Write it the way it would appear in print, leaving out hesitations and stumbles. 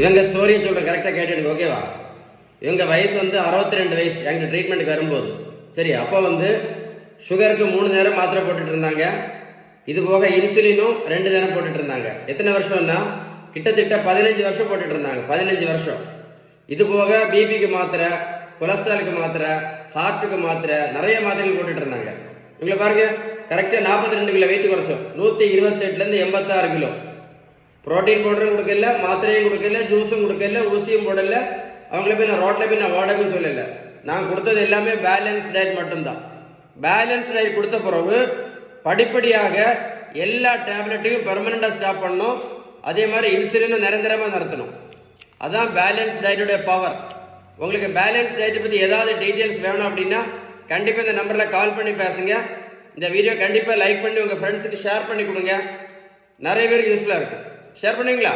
இவங்க ஸ்டோரியை சொல்கிறேன், கரெக்டாக கேட்டுடுங்க, ஓகேவா? இவங்க வயசு 62 வயசு எங்கள் ட்ரீட்மெண்ட்டுக்கு வரும்போது. சரி, அப்போ சுகருக்கு 3 நேரம் மாத்திரை போட்டுட்டு இருந்தாங்க. இது போக இன்சுலினும் 2 நேரம் போட்டுட்டு இருந்தாங்க. எத்தனை வருஷம்னா கிட்டத்தட்ட 15 வருஷம் போட்டுட்டு இருந்தாங்க. 15 வருஷம். இது போக பிபிக்கு மாத்திரை, கொலஸ்ட்ராலுக்கு மாத்திரை, ஹார்ட்டுக்கு மாத்திரை, நிறைய மாத்திரைகள் போட்டுட்டு இருந்தாங்க. இவங்களை பாருங்க, கரெக்டாக 42 கிலோ வெயிட் குறைச்சோம். 128லேருந்து 86 கிலோ. புரோட்டீன் பவுடரும் கொடுக்கல, மாத்திரையும் கொடுக்கல, ஜூஸும் கொடுக்கல, ஊசியும் போடல. அவங்கள போய் நான் ரோட்டில் போய் நான் ஓடவும் சொல்லலை. நான் கொடுத்தது எல்லாமே பேலன்ஸ் டயட் மட்டும்தான். பேலன்ஸ் டயட் கொடுத்த பிறகு படிப்படியாக எல்லா டேப்லெட்டையும் பெர்மனண்டாக ஸ்டாப் பண்ணணும். அதே மாதிரி இன்சுலினும் நிரந்தரமாக நடத்தணும். அதான் பேலன்ஸ் டயட்டுடைய பவர். உங்களுக்கு பேலன்ஸ் டயட்டை பற்றி ஏதாவது டீட்டெயில்ஸ் வேணும் அப்படின்னா கண்டிப்பாக இந்த நம்பரில் கால் பண்ணி பேசுங்க. இந்த வீடியோ கண்டிப்பாக லைக் பண்ணி உங்கள் ஃப்ரெண்ட்ஸுக்கு ஷேர் பண்ணி கொடுங்க. நிறைய பேருக்கு யூஸ்ஃபுல்லாக இருக்கும். ஷேர் பண்ணுவீங்களா?